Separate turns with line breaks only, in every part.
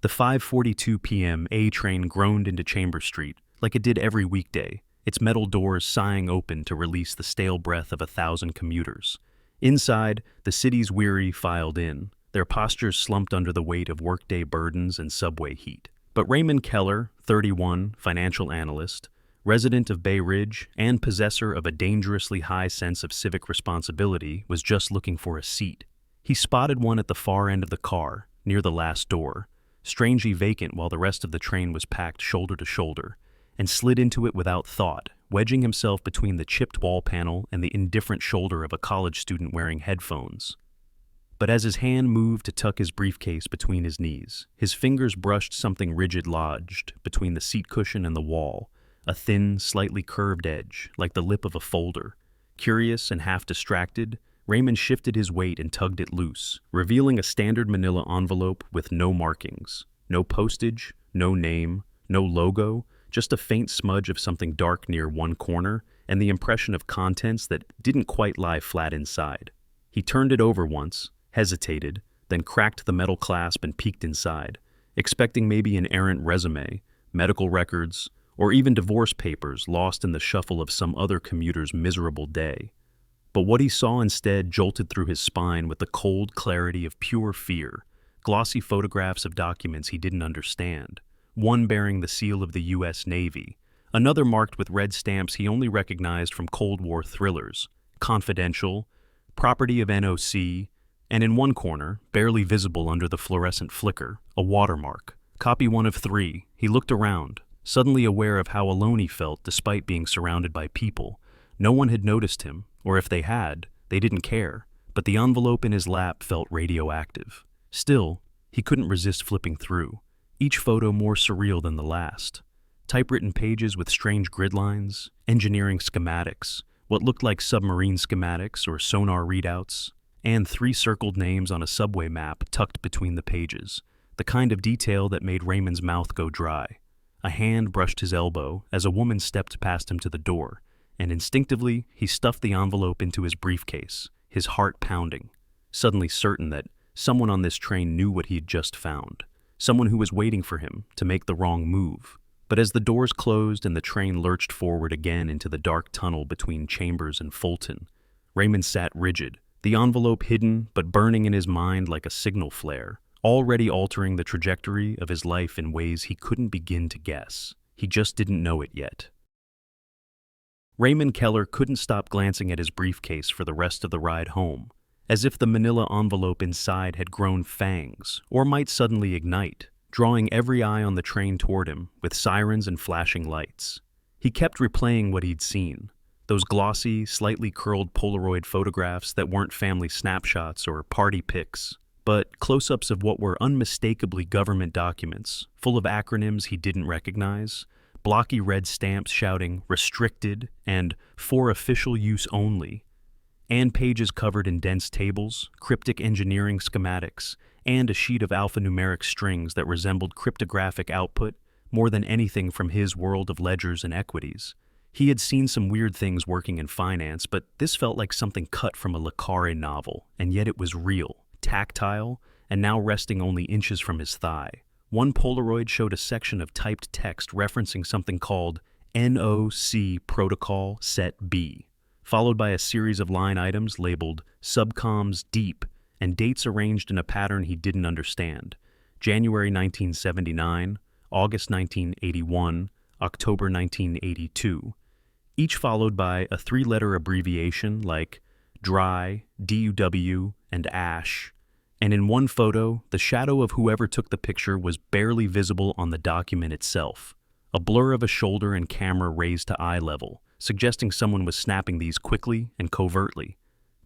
The 5:42 p.m. A train groaned into Chambers Street, like it did every weekday, its metal doors sighing open to release the stale breath of 1,000 commuters. Inside, the city's weary filed in, their postures slumped under the weight of workday burdens and subway heat. But Raymond Keller, 31, financial analyst, resident of Bay Ridge, and possessor of a dangerously high sense of civic responsibility, was just looking for a seat. He spotted one at the far end of the car, near the last door, strangely vacant while the rest of the train was packed shoulder to shoulder, and slid into it without thought, wedging himself between the chipped wall panel and the indifferent shoulder of a college student wearing headphones. But as his hand moved to tuck his briefcase between his knees, his fingers brushed something rigid lodged between the seat cushion and the wall, a thin, slightly curved edge, like the lip of a folder. Curious and half distracted, Raymond shifted his weight and tugged it loose, revealing a standard manila envelope with no markings, no postage, no name, no logo, just a faint smudge of something dark near one corner, and the impression of contents that didn't quite lie flat inside. He turned it over once, hesitated, then cracked the metal clasp and peeked inside, expecting maybe an errant resume, medical records, or even divorce papers lost in the shuffle of some other commuter's miserable day. But what he saw instead jolted through his spine with the cold clarity of pure fear, glossy photographs of documents he didn't understand, one bearing the seal of the U.S. Navy, another marked with red stamps he only recognized from Cold War thrillers, confidential, property of NOC, and in one corner, barely visible under the fluorescent flicker, a watermark. Copy 1 of 3, he looked around, suddenly aware of how alone he felt despite being surrounded by people. No one had noticed him, or if they had, they didn't care, but the envelope in his lap felt radioactive. Still, he couldn't resist flipping through, each photo more surreal than the last. Typewritten pages with strange grid lines, engineering schematics, what looked like submarine schematics or sonar readouts, and 3 circled names on a subway map tucked between the pages, the kind of detail that made Raymond's mouth go dry. A hand brushed his elbow as a woman stepped past him to the door, and instinctively he stuffed the envelope into his briefcase, his heart pounding, suddenly certain that someone on this train knew what he had just found, someone who was waiting for him to make the wrong move. But as the doors closed and the train lurched forward again into the dark tunnel between Chambers and Fulton, Raymond sat rigid, the envelope hidden but burning in his mind like a signal flare, already altering the trajectory of his life in ways he couldn't begin to guess. He just didn't know it yet. Raymond Keller couldn't stop glancing at his briefcase for the rest of the ride home, as if the manila envelope inside had grown fangs, or might suddenly ignite, drawing every eye on the train toward him with sirens and flashing lights. He kept replaying what he'd seen, those glossy, slightly curled Polaroid photographs that weren't family snapshots or party pics, but close-ups of what were unmistakably government documents, full of acronyms he didn't recognize, blocky red stamps shouting "restricted" and "for official use only," and pages covered in dense tables, cryptic engineering schematics, and a sheet of alphanumeric strings that resembled cryptographic output more than anything from his world of ledgers and equities. He had seen some weird things working in finance, but this felt like something cut from a le Carre novel, and yet it was real, tactile, and now resting only inches from his thigh. One Polaroid showed a section of typed text referencing something called NOC Protocol Set B, followed by a series of line items labeled Subcoms Deep and dates arranged in a pattern he didn't understand. January 1979, August 1981, October 1982, each followed by a 3-letter abbreviation like DRY, DUW, and ASH. And in one photo, the shadow of whoever took the picture was barely visible on the document itself, a blur of a shoulder and camera raised to eye level, suggesting someone was snapping these quickly and covertly.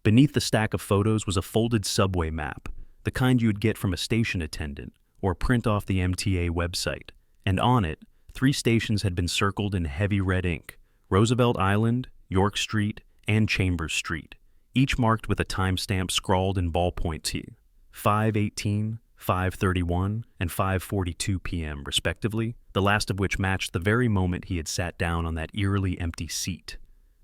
Beneath the stack of photos was a folded subway map, the kind you'd get from a station attendant or print off the MTA website, and on it, 3 stations had been circled in heavy red ink: Roosevelt Island, York Street, and Chambers Street, each marked with a timestamp scrawled in ballpoint T. 5:18, 5:31, and 5:42 p.m., respectively, the last of which matched the very moment he had sat down on that eerily empty seat.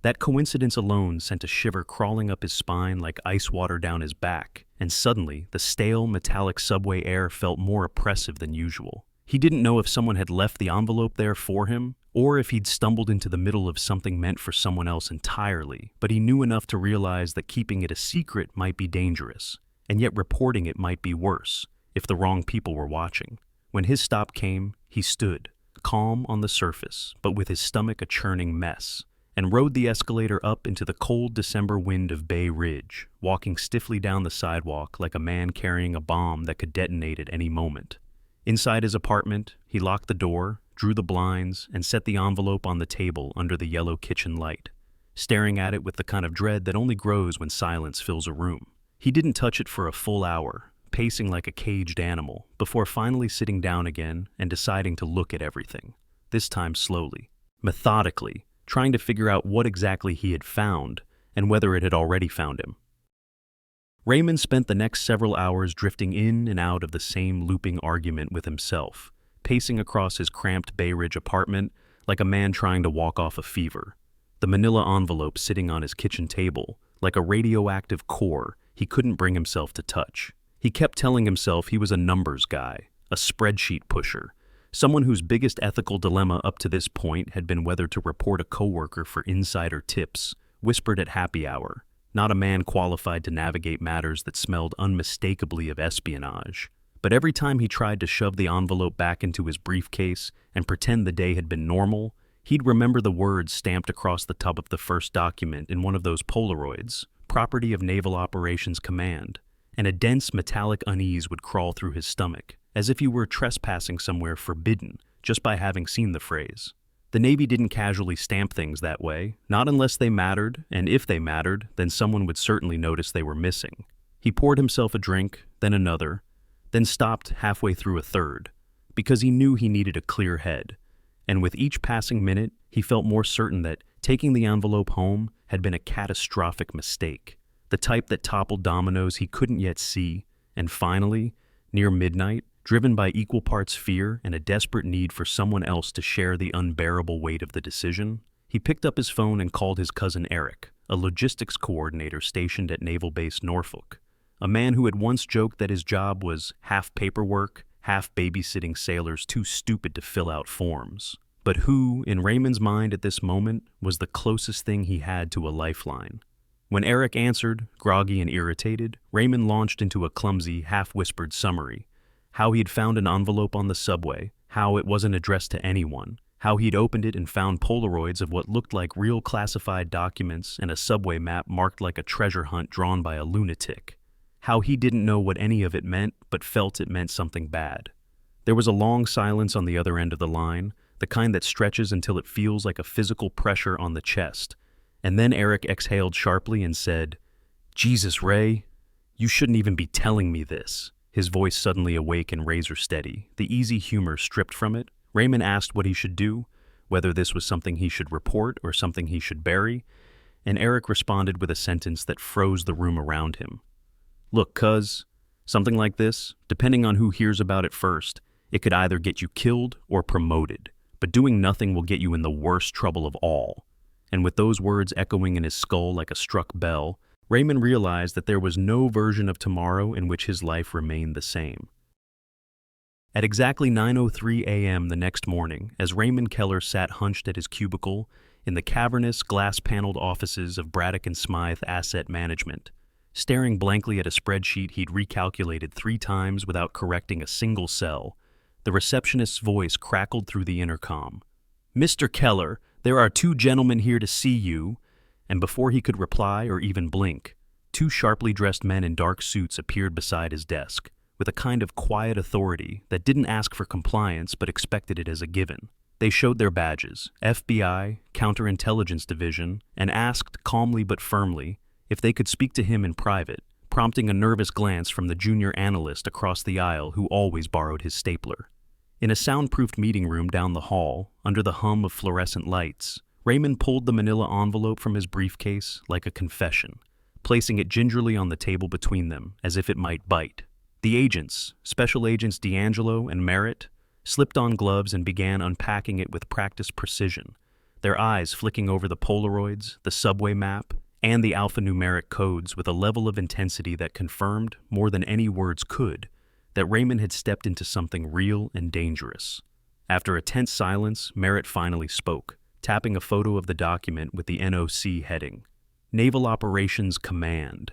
That coincidence alone sent a shiver crawling up his spine like ice water down his back, and suddenly the stale, metallic subway air felt more oppressive than usual. He didn't know if someone had left the envelope there for him, or if he'd stumbled into the middle of something meant for someone else entirely, but he knew enough to realize that keeping it a secret might be dangerous, and yet reporting it might be worse, if the wrong people were watching. When his stop came, he stood, calm on the surface, but with his stomach a churning mess, and rode the escalator up into the cold December wind of Bay Ridge, walking stiffly down the sidewalk like a man carrying a bomb that could detonate at any moment. Inside his apartment, he locked the door, drew the blinds, and set the envelope on the table under the yellow kitchen light, staring at it with the kind of dread that only grows when silence fills a room. He didn't touch it for a full hour, pacing like a caged animal, before finally sitting down again and deciding to look at everything, this time slowly, methodically, trying to figure out what exactly he had found and whether it had already found him. Raymond spent the next several hours drifting in and out of the same looping argument with himself, pacing across his cramped Bay Ridge apartment like a man trying to walk off a fever, the manila envelope sitting on his kitchen table like a radioactive core he couldn't bring himself to touch. He kept telling himself he was a numbers guy, a spreadsheet pusher, someone whose biggest ethical dilemma up to this point had been whether to report a coworker for insider tips, whispered at happy hour, not a man qualified to navigate matters that smelled unmistakably of espionage. But every time he tried to shove the envelope back into his briefcase and pretend the day had been normal, he'd remember the words stamped across the top of the first document in one of those Polaroids, property of Naval Operations Command, and a dense metallic unease would crawl through his stomach, as if he were trespassing somewhere forbidden just by having seen the phrase. The Navy didn't casually stamp things that way, not unless they mattered, and if they mattered, then someone would certainly notice they were missing. He poured himself a drink, then another, then stopped halfway through a third, because he knew he needed a clear head, and with each passing minute, he felt more certain that taking the envelope home had been a catastrophic mistake, the type that toppled dominoes he couldn't yet see, and finally, near midnight, driven by equal parts fear and a desperate need for someone else to share the unbearable weight of the decision, he picked up his phone and called his cousin Eric, a logistics coordinator stationed at Naval Base Norfolk, a man who had once joked that his job was half paperwork, half babysitting sailors too stupid to fill out forms, but who, in Raymond's mind at this moment, was the closest thing he had to a lifeline. When Eric answered, groggy and irritated, Raymond launched into a clumsy, half-whispered summary. How he'd found an envelope on the subway, how it wasn't addressed to anyone, how he'd opened it and found Polaroids of what looked like real classified documents and a subway map marked like a treasure hunt drawn by a lunatic, how he didn't know what any of it meant but felt it meant something bad. There was a long silence on the other end of the line, the kind that stretches until it feels like a physical pressure on the chest, and then Eric exhaled sharply and said, "Jesus, Ray, you shouldn't even be telling me this." His voice suddenly awake and razor steady, the easy humor stripped from it. Raymond asked what he should do, whether this was something he should report or something he should bury, and Eric responded with a sentence that froze the room around him. "Look, cuz, something like this, depending on who hears about it first, it could either get you killed or promoted, but doing nothing will get you in the worst trouble of all." And with those words echoing in his skull like a struck bell, Raymond realized that there was no version of tomorrow in which his life remained the same. At exactly 9:03 a.m. the next morning, as Raymond Keller sat hunched at his cubicle in the cavernous, glass-paneled offices of Braddock & Smythe Asset Management, staring blankly at a spreadsheet he'd recalculated 3 times without correcting a single cell, the receptionist's voice crackled through the intercom. "Mr. Keller, there are 2 gentlemen here to see you," and before he could reply or even blink, 2 sharply dressed men in dark suits appeared beside his desk, with a kind of quiet authority that didn't ask for compliance but expected it as a given. They showed their badges, FBI, Counterintelligence Division, and asked, calmly but firmly, if they could speak to him in private, prompting a nervous glance from the junior analyst across the aisle who always borrowed his stapler. In a soundproofed meeting room down the hall, under the hum of fluorescent lights, Raymond pulled the manila envelope from his briefcase like a confession, placing it gingerly on the table between them as if it might bite. The agents, Special Agents D'Angelo and Merritt, slipped on gloves and began unpacking it with practiced precision, their eyes flicking over the Polaroids, the subway map, and the alphanumeric codes with a level of intensity that confirmed, more than any words could, that Raymond had stepped into something real and dangerous. After a tense silence, Merritt finally spoke, tapping a photo of the document with the NOC heading. Naval Operations Command.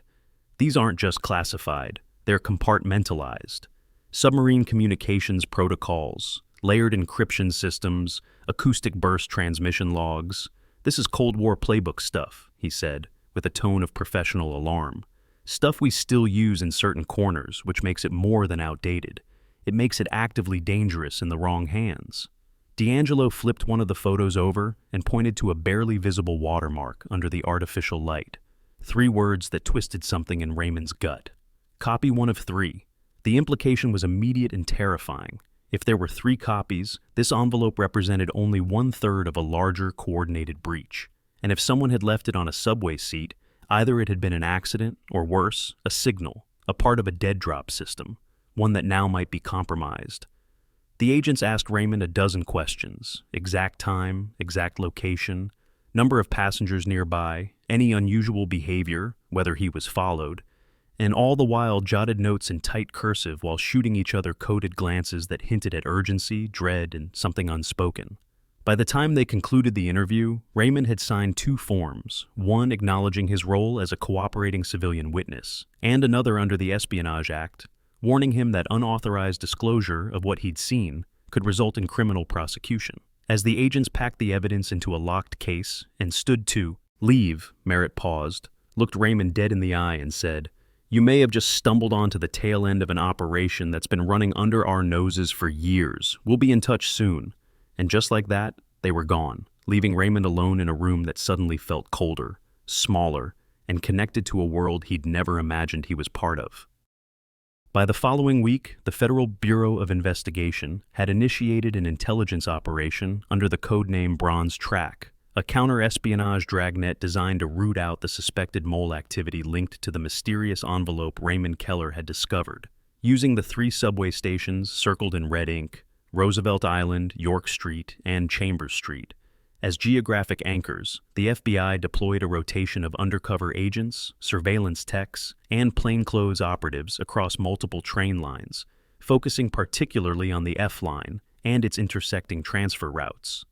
These aren't just classified, they're compartmentalized. Submarine communications protocols, layered encryption systems, acoustic burst transmission logs. This is Cold War playbook stuff, he said, with a tone of professional alarm. Stuff we still use in certain corners, which makes it more than outdated. It makes it actively dangerous in the wrong hands. D'Angelo flipped one of the photos over and pointed to a barely visible watermark under the artificial light. 3 words that twisted something in Raymond's gut. Copy 1 of 3. The implication was immediate and terrifying. If there were 3 copies, this envelope represented only 1/3 of a larger coordinated breach. And if someone had left it on a subway seat, either it had been an accident, or worse, a signal, a part of a dead drop system, one that now might be compromised. The agents asked Raymond a dozen questions: exact time, exact location, number of passengers nearby, any unusual behavior, whether he was followed, and all the while jotted notes in tight cursive while shooting each other coded glances that hinted at urgency, dread, and something unspoken. By the time they concluded the interview, Raymond had signed 2 forms, one acknowledging his role as a cooperating civilian witness, and another under the Espionage Act, warning him that unauthorized disclosure of what he'd seen could result in criminal prosecution. As the agents packed the evidence into a locked case and stood to leave, Merritt paused, looked Raymond dead in the eye and said, "You may have just stumbled onto the tail end of an operation that's been running under our noses for years. We'll be in touch soon." And just like that, they were gone, leaving Raymond alone in a room that suddenly felt colder, smaller, and connected to a world he'd never imagined he was part of. By the following week, the Federal Bureau of Investigation had initiated an intelligence operation under the codename Bronze Track, a counter-espionage dragnet designed to root out the suspected mole activity linked to the mysterious envelope Raymond Keller had discovered. Using the 3 subway stations circled in red ink, Roosevelt Island, York Street, and Chambers Street, as geographic anchors, the FBI deployed a rotation of undercover agents, surveillance techs, and plainclothes operatives across multiple train lines, focusing particularly on the F line and its intersecting transfer routes.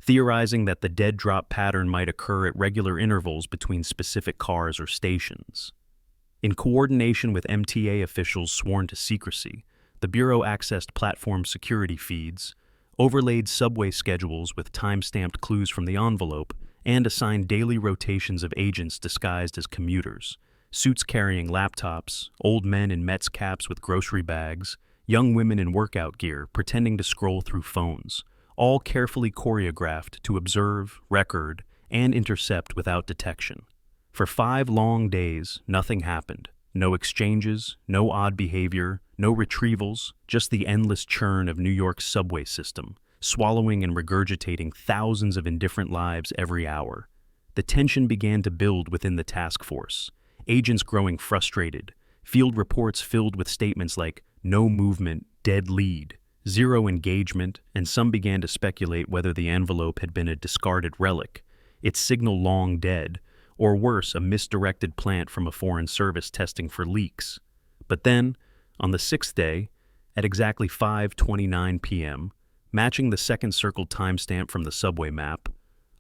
Theorizing that the dead drop pattern might occur at regular intervals between specific cars or stations. In coordination with MTA officials sworn to secrecy, the Bureau accessed platform security feeds, overlaid subway schedules with time-stamped clues from the envelope, and assigned daily rotations of agents disguised as commuters, suits carrying laptops, old men in Mets caps with grocery bags, young women in workout gear pretending to scroll through phones, all carefully choreographed to observe, record, and intercept without detection. For 5 long days, nothing happened. No exchanges, no odd behavior, no retrievals, just the endless churn of New York's subway system, swallowing and regurgitating thousands of indifferent lives every hour. The tension began to build within the task force, agents growing frustrated, field reports filled with statements like "no movement, dead lead," "zero engagement," and some began to speculate whether the envelope had been a discarded relic, its signal long dead, or worse, a misdirected plant from a foreign service testing for leaks. But then, on the 6th day, at exactly 5:29 p.m., matching the second circled timestamp from the subway map,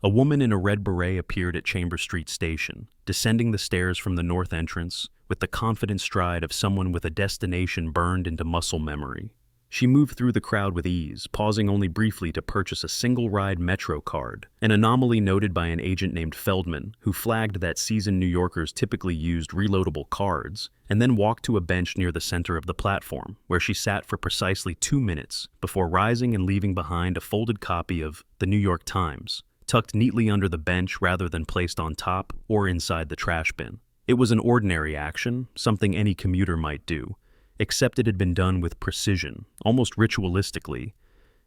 a woman in a red beret appeared at Chambers Street Station, descending the stairs from the north entrance with the confident stride of someone with a destination burned into muscle memory. She moved through the crowd with ease, pausing only briefly to purchase a single-ride Metro card, an anomaly noted by an agent named Feldman, who flagged that seasoned New Yorkers typically used reloadable cards, and then walked to a bench near the center of the platform, where she sat for precisely 2 minutes before rising and leaving behind a folded copy of The New York Times, tucked neatly under the bench rather than placed on top or inside the trash bin. It was an ordinary action, something any commuter might do, except it had been done with precision, almost ritualistically,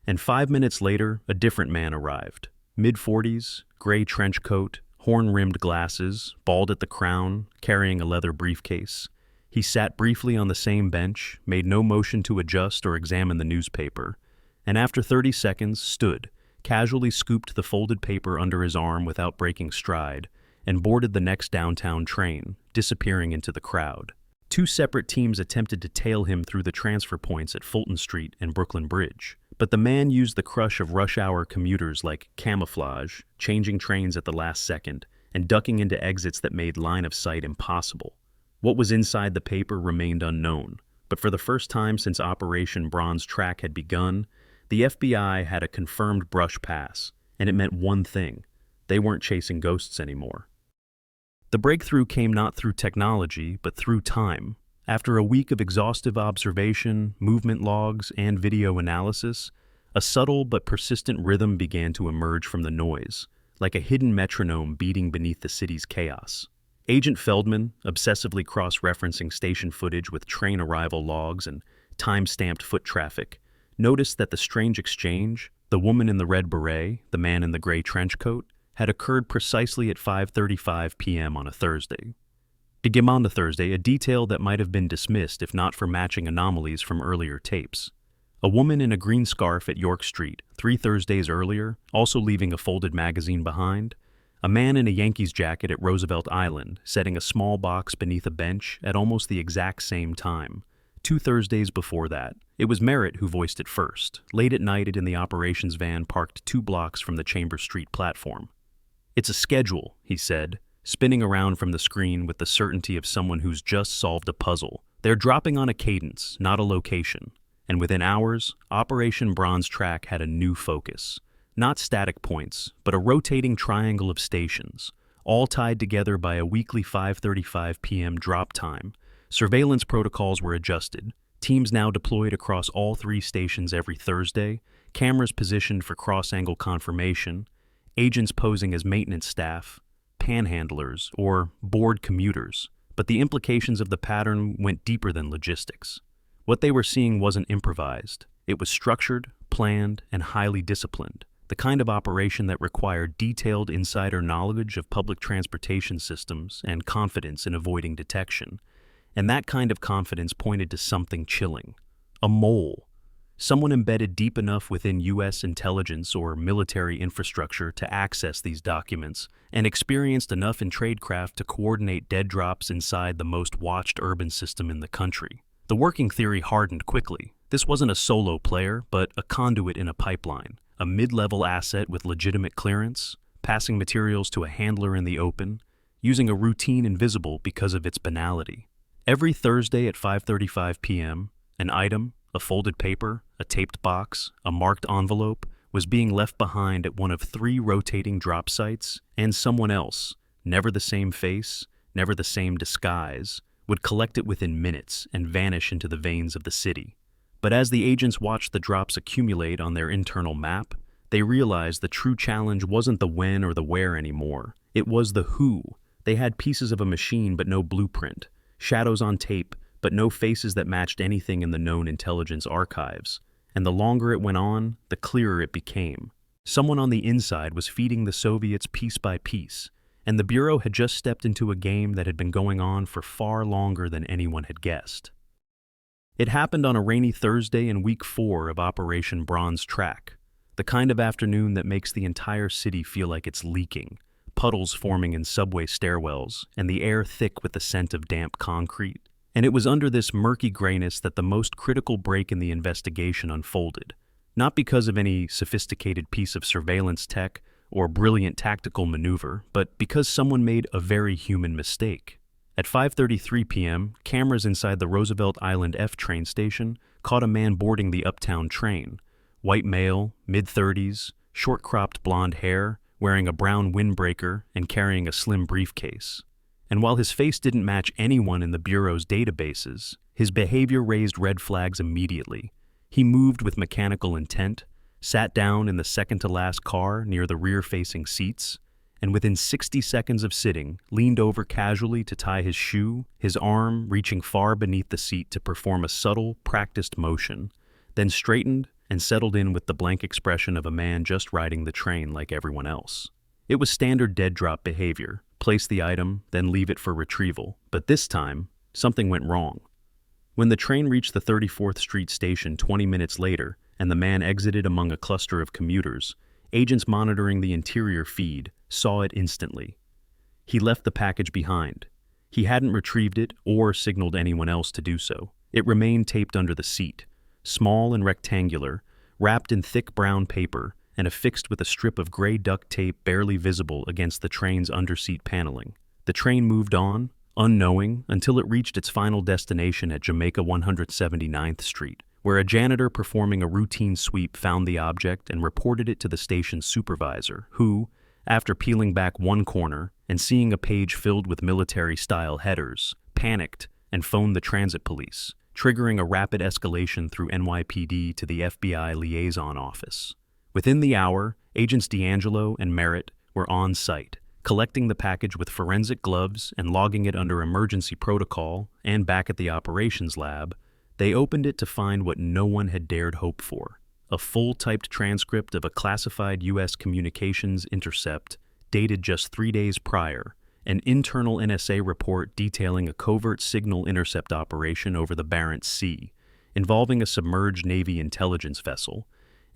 and 5 minutes later, a different man arrived. Mid-40s, gray trench coat, horn-rimmed glasses, bald at the crown, carrying a leather briefcase. He sat briefly on the same bench, made no motion to adjust or examine the newspaper, and after 30 seconds stood, casually scooped the folded paper under his arm without breaking stride, and boarded the next downtown train, disappearing into the crowd. Two separate teams attempted to tail him through the transfer points at Fulton Street and Brooklyn Bridge, but the man used the crush of rush-hour commuters like camouflage, changing trains at the last second, and ducking into exits that made line of sight impossible. What was inside the paper remained unknown, but for the first time since Operation Bronze Track had begun, the FBI had a confirmed brush pass, and it meant one thing: they weren't chasing ghosts anymore. The breakthrough came not through technology, but through time. After a week of exhaustive observation, movement logs, and video analysis, a subtle but persistent rhythm began to emerge from the noise, like a hidden metronome beating beneath the city's chaos. Agent Feldman, obsessively cross-referencing station footage with train arrival logs and time-stamped foot traffic, noticed that the strange exchange, the woman in the red beret, the man in the gray trench coat, had occurred precisely at 5:35 p.m. on a Thursday. On the Thursday, a detail that might have been dismissed if not for matching anomalies from earlier tapes. A woman in a green scarf at York Street, 3 Thursdays earlier, also leaving a folded magazine behind. A man in a Yankees jacket at Roosevelt Island, setting a small box beneath a bench at almost the exact same time. 2 Thursdays before that, it was Merritt who voiced it first, late at night in the operations van parked 2 blocks from the Chambers Street platform. "It's a schedule," he said, spinning around from the screen with the certainty of someone who's just solved a puzzle. "They're dropping on a cadence, not a location." And within hours, Operation Bronze Track had a new focus. Not static points, but a rotating triangle of stations, all tied together by a weekly 5:35 p.m. drop time. Surveillance protocols were adjusted, teams now deployed across all 3 stations every Thursday, cameras positioned for cross-angle confirmation, agents posing as maintenance staff, panhandlers, or bored commuters. But the implications of the pattern went deeper than logistics. What they were seeing wasn't improvised. It was structured, planned, and highly disciplined, the kind of operation that required detailed insider knowledge of public transportation systems and confidence in avoiding detection. And that kind of confidence pointed to something chilling: a mole. Someone embedded deep enough within U.S. intelligence or military infrastructure to access these documents, and experienced enough in tradecraft to coordinate dead drops inside the most watched urban system in the country. The working theory hardened quickly. This wasn't a solo player, but a conduit in a pipeline, a mid-level asset with legitimate clearance, passing materials to a handler in the open, using a routine invisible because of its banality. Every Thursday at 5:35 p.m., an item, a folded paper, a taped box, a marked envelope, was being left behind at one of 3 rotating drop sites, and someone else, never the same face, never the same disguise, would collect it within minutes and vanish into the veins of the city. But as the agents watched the drops accumulate on their internal map, they realized the true challenge wasn't the when or the where anymore. It was the who. They had pieces of a machine but no blueprint, shadows on tape, but no faces that matched anything in the known intelligence archives. And the longer it went on, the clearer it became. Someone on the inside was feeding the Soviets piece by piece, and the Bureau had just stepped into a game that had been going on for far longer than anyone had guessed. It happened on a rainy Thursday in week 4 of Operation Bronze Track, the kind of afternoon that makes the entire city feel like it's leaking, puddles forming in subway stairwells, and the air thick with the scent of damp concrete. And it was under this murky grayness that the most critical break in the investigation unfolded, not because of any sophisticated piece of surveillance tech or brilliant tactical maneuver, but because someone made a very human mistake. At 5:33 p.m., cameras inside the Roosevelt Island F train station caught a man boarding the uptown train. White male, mid-30s, short-cropped blonde hair, wearing a brown windbreaker and carrying a slim briefcase. And while his face didn't match anyone in the Bureau's databases, his behavior raised red flags immediately. He moved with mechanical intent, sat down in the second-to-last car near the rear-facing seats, and within 60 seconds of sitting, leaned over casually to tie his shoe, his arm reaching far beneath the seat to perform a subtle, practiced motion, then straightened and settled in with the blank expression of a man just riding the train like everyone else. It was standard dead drop behavior. Place the item, then leave it for retrieval. But this time, something went wrong. When the train reached the 34th Street station 20 minutes later, and the man exited among a cluster of commuters, Agents monitoring the interior feed saw it instantly. He left the package behind. He hadn't retrieved it or signaled anyone else to do so. It remained taped under the seat, small and rectangular, wrapped in thick brown paper and affixed with a strip of gray duct tape barely visible against the train's underseat paneling. The train moved on, unknowing, until it reached its final destination at Jamaica 179th Street, where a janitor performing a routine sweep found the object and reported it to the station's supervisor, who, after peeling back one corner and seeing a page filled with military-style headers, panicked and phoned the transit police, triggering a rapid escalation through NYPD to the FBI liaison office. Within the hour, Agents D'Angelo and Merritt were on site, collecting the package with forensic gloves and logging it under emergency protocol, and back at the operations lab, they opened it to find what no one had dared hope for: a full-typed transcript of a classified U.S. communications intercept dated just 3 days prior, an internal NSA report detailing a covert signal intercept operation over the Barents Sea, involving a submerged Navy intelligence vessel,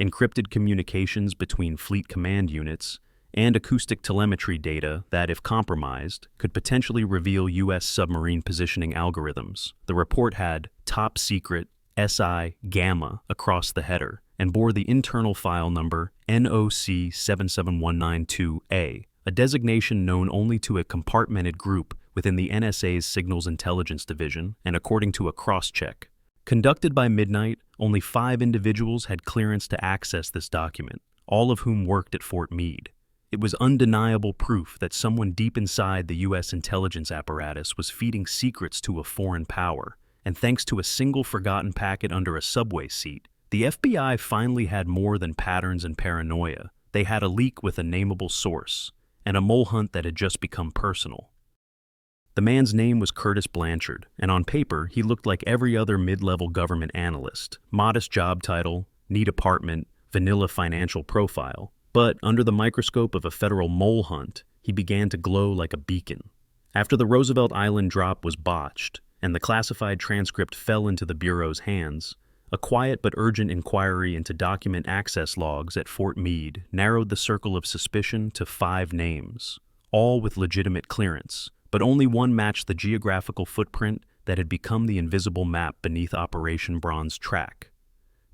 encrypted communications between fleet command units, and acoustic telemetry data that, if compromised, could potentially reveal U.S. submarine positioning algorithms. The report had top secret SI Gamma across the header and bore the internal file number NOC 77192A, a designation known only to a compartmented group within the NSA's Signals Intelligence Division, and according to a cross-check conducted by midnight, only 5 individuals had clearance to access this document, all of whom worked at Fort Meade. It was undeniable proof that someone deep inside the U.S. intelligence apparatus was feeding secrets to a foreign power, and thanks to a single forgotten packet under a subway seat, the FBI finally had more than patterns and paranoia. They had a leak with a nameable source, and a mole hunt that had just become personal. The man's name was Curtis Blanchard, and on paper he looked like every other mid-level government analyst: modest job title, neat apartment, vanilla financial profile. But under the microscope of a federal mole hunt, he began to glow like a beacon. After the Roosevelt Island drop was botched, and the classified transcript fell into the Bureau's hands, a quiet but urgent inquiry into document access logs at Fort Meade narrowed the circle of suspicion to 5 names, all with legitimate clearance, but only one matched the geographical footprint that had become the invisible map beneath Operation Bronze Track.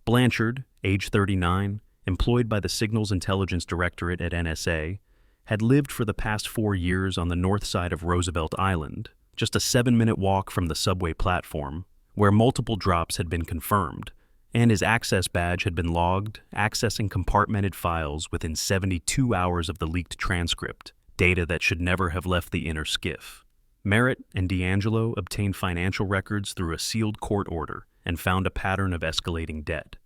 Blanchard, age 39, employed by the Signals Intelligence Directorate at NSA, had lived for the past 4 years on the north side of Roosevelt Island, just a 7-minute walk from the subway platform, where multiple drops had been confirmed, and his access badge had been logged, accessing compartmented files within 72 hours of the leaked transcript, data that should never have left the inner skiff. Merritt and D'Angelo obtained financial records through a sealed court order and found a pattern of escalating debt.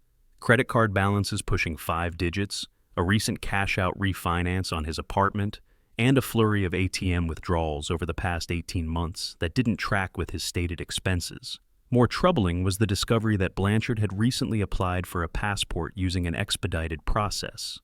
Credit card balances pushing 5 digits, a recent cash-out refinance on his apartment, and a flurry of ATM withdrawals over the past 18 months that didn't track with his stated expenses. More troubling was the discovery that Blanchard had recently applied for a passport using an expedited process,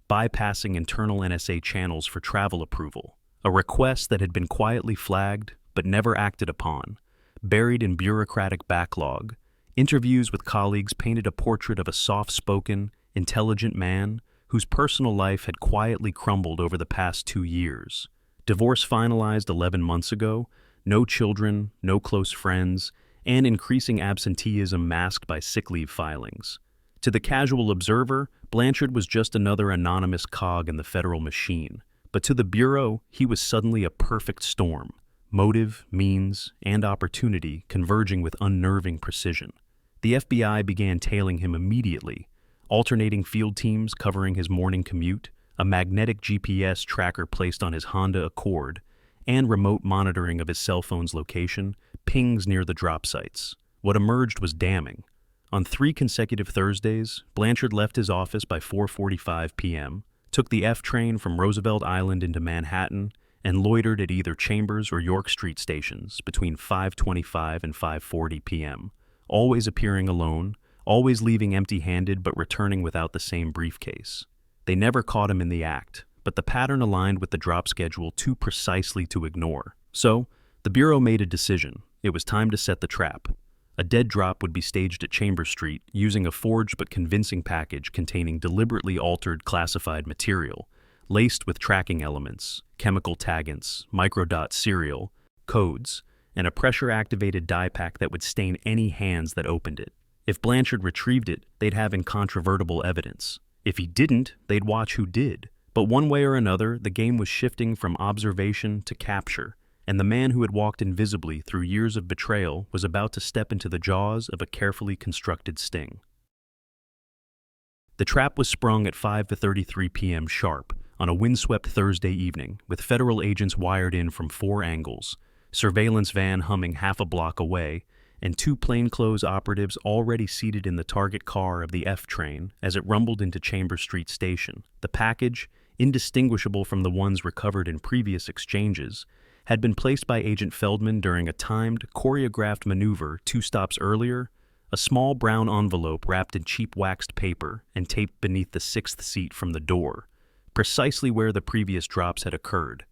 bypassing internal NSA channels for travel approval, a request that had been quietly flagged but never acted upon. Buried in bureaucratic backlog, interviews with colleagues painted a portrait of a soft-spoken, intelligent man whose personal life had quietly crumbled over the past 2 years. Divorce finalized 11 months ago, no children, no close friends, and increasing absenteeism masked by sick leave filings. To the casual observer, Blanchard was just another anonymous cog in the federal machine, but to the Bureau, he was suddenly a perfect storm, motive, means, and opportunity converging with unnerving precision. The FBI began tailing him immediately, alternating field teams covering his morning commute, a magnetic GPS tracker placed on his Honda Accord, and remote monitoring of his cell phone's location, pings near the drop sites. What emerged was damning. On 3 consecutive Thursdays, Blanchard left his office by 4:45 p.m., took the F train from Roosevelt Island into Manhattan, and loitered at either Chambers or York Street stations between 5:25 and 5:40 p.m., always appearing alone, always leaving empty-handed but returning without the same briefcase. They never caught him in the act, but the pattern aligned with the drop schedule too precisely to ignore. So, the Bureau made a decision. It was time to set the trap. A dead drop would be staged at Chambers Street using a forged but convincing package containing deliberately altered classified material, laced with tracking elements, chemical taggants, microdot serial, codes, and a pressure-activated dye pack that would stain any hands that opened it. If Blanchard retrieved it, they'd have incontrovertible evidence. If he didn't, they'd watch who did. But one way or another, the game was shifting from observation to capture, and the man who had walked invisibly through years of betrayal was about to step into the jaws of a carefully constructed sting. The trap was sprung at 5:33 p.m. sharp on a windswept Thursday evening, with federal agents wired in from 4 angles, surveillance van humming half a block away, and 2 plainclothes operatives already seated in the target car of the F train as it rumbled into Chambers Street Station. The package, indistinguishable from the ones recovered in previous exchanges, had been placed by Agent Feldman during a timed, choreographed maneuver 2 stops earlier, a small brown envelope wrapped in cheap waxed paper and taped beneath the 6th seat from the door, precisely where the previous drops had occurred.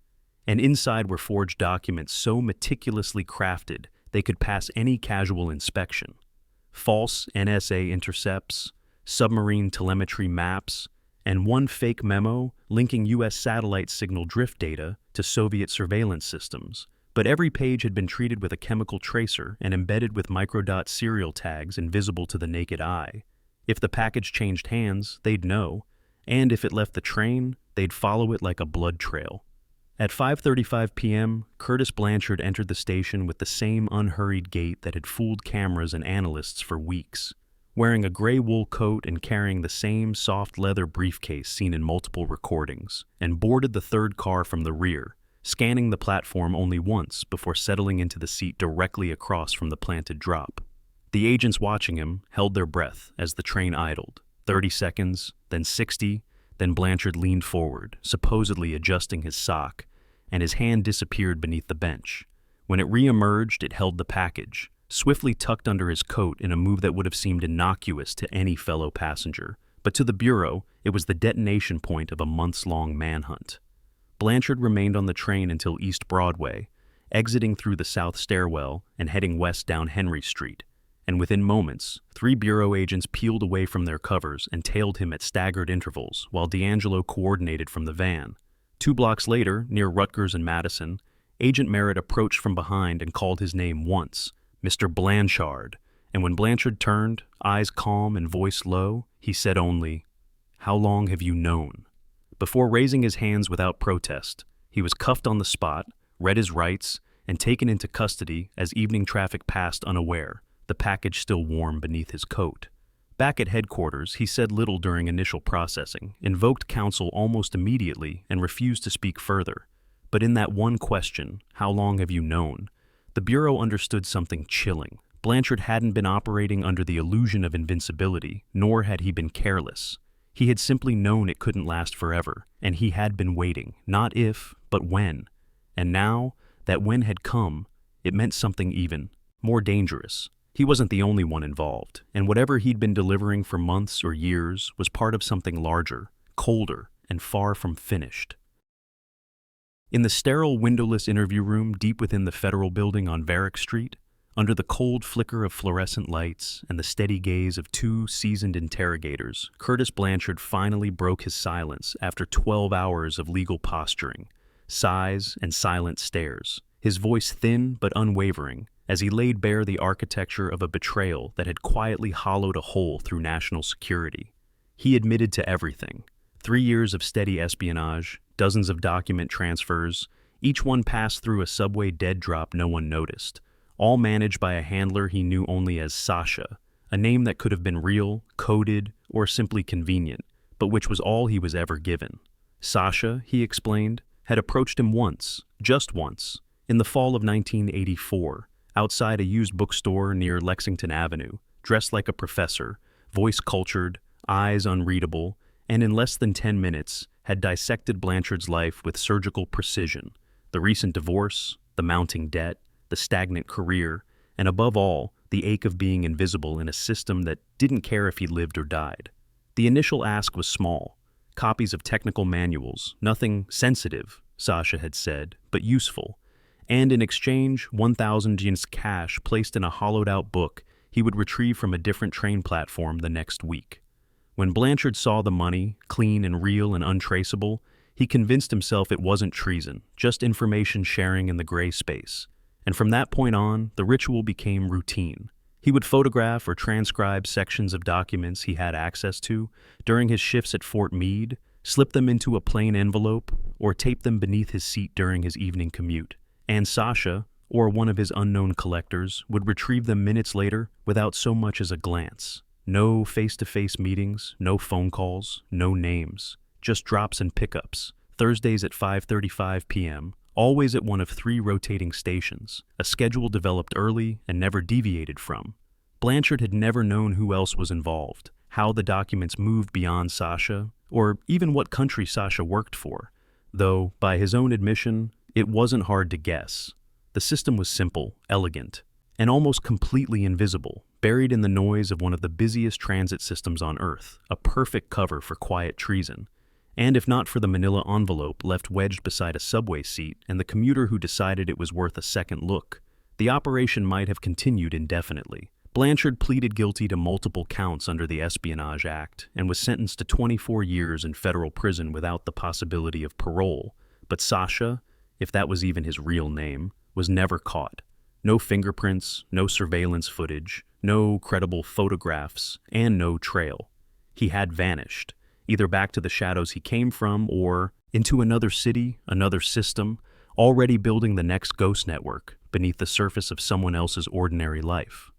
And inside were forged documents so meticulously crafted they could pass any casual inspection. False NSA intercepts, submarine telemetry maps, and 1 fake memo linking U.S. satellite signal drift data to Soviet surveillance systems. But every page had been treated with a chemical tracer and embedded with microdot serial tags invisible to the naked eye. If the package changed hands, they'd know, and if it left the train, they'd follow it like a blood trail. At 5:35 p.m., Curtis Blanchard entered the station with the same unhurried gait that had fooled cameras and analysts for weeks, wearing a gray wool coat and carrying the same soft leather briefcase seen in multiple recordings, and boarded the 3rd car from the rear, scanning the platform only once before settling into the seat directly across from the planted drop. The agents watching him held their breath as the train idled. 30 seconds, then 60, then Blanchard leaned forward, supposedly adjusting his sock, and his hand disappeared beneath the bench. When it re-emerged, it held the package, swiftly tucked under his coat in a move that would have seemed innocuous to any fellow passenger. But to the Bureau, it was the detonation point of a months-long manhunt. Blanchard remained on the train until East Broadway, exiting through the south stairwell and heading west down Henry Street. And within moments, 3 Bureau agents peeled away from their covers and tailed him at staggered intervals while D'Angelo coordinated from the van. 2 blocks later, near Rutgers and Madison, Agent Merritt approached from behind and called his name once, Mr. Blanchard, and when Blanchard turned, eyes calm and voice low, he said only, "How long have you known?" Before raising his hands without protest, he was cuffed on the spot, read his rights, and taken into custody as evening traffic passed unaware, the package still warm beneath his coat. Back at headquarters, he said little during initial processing, invoked counsel almost immediately, and refused to speak further. But in that one question, "How long have you known?" the Bureau understood something chilling. Blanchard hadn't been operating under the illusion of invincibility, nor had he been careless. He had simply known it couldn't last forever, and he had been waiting, not if, but when. And now, that when had come, it meant something even more dangerous. He wasn't the only one involved, and whatever he'd been delivering for months or years was part of something larger, colder, and far from finished. In the sterile, windowless interview room deep within the Federal Building on Varick Street, under the cold flicker of fluorescent lights and the steady gaze of 2 seasoned interrogators, Curtis Blanchard finally broke his silence after 12 hours of legal posturing, sighs, and silent stares, his voice thin but unwavering, as he laid bare the architecture of a betrayal that had quietly hollowed a hole through national security. He admitted to everything. 3 years of steady espionage, dozens of document transfers, each one passed through a subway dead drop no one noticed, all managed by a handler he knew only as Sasha, a name that could have been real, coded, or simply convenient, but which was all he was ever given. Sasha, he explained, had approached him once, just once, in the fall of 1984, outside a used bookstore near Lexington Avenue, dressed like a professor, voice cultured, eyes unreadable, and in less than 10 minutes had dissected Blanchard's life with surgical precision: the recent divorce, the mounting debt, the stagnant career, and above all, the ache of being invisible in a system that didn't care if he lived or died. The initial ask was small: copies of technical manuals, nothing sensitive, Sasha had said, but useful, and in exchange, 1,000 yens cash placed in a hollowed-out book he would retrieve from a different train platform the next week. When Blanchard saw the money, clean and real and untraceable, he convinced himself it wasn't treason, just information sharing in the gray space. And from that point on, the ritual became routine. He would photograph or transcribe sections of documents he had access to during his shifts at Fort Meade, slip them into a plain envelope, or tape them beneath his seat during his evening commute. And Sasha, or one of his unknown collectors, would retrieve them minutes later without so much as a glance. No face-to-face meetings, no phone calls, no names, just drops and pickups. Thursdays at 5:35 p.m., always at one of 3 rotating stations, a schedule developed early and never deviated from. Blanchard had never known who else was involved, how the documents moved beyond Sasha, or even what country Sasha worked for, though, by his own admission, it wasn't hard to guess. The system was simple, elegant, and almost completely invisible, buried in the noise of one of the busiest transit systems on Earth, a perfect cover for quiet treason. And if not for the manila envelope left wedged beside a subway seat and the commuter who decided it was worth a second look, the operation might have continued indefinitely. Blanchard pleaded guilty to multiple counts under the Espionage Act and was sentenced to 24 years in federal prison without the possibility of parole. But Sasha, if that was even his real name, was never caught. No fingerprints, no surveillance footage, no credible photographs, and no trail. He had vanished, either back to the shadows he came from or into another city, another system, already building the next ghost network beneath the surface of someone else's ordinary life.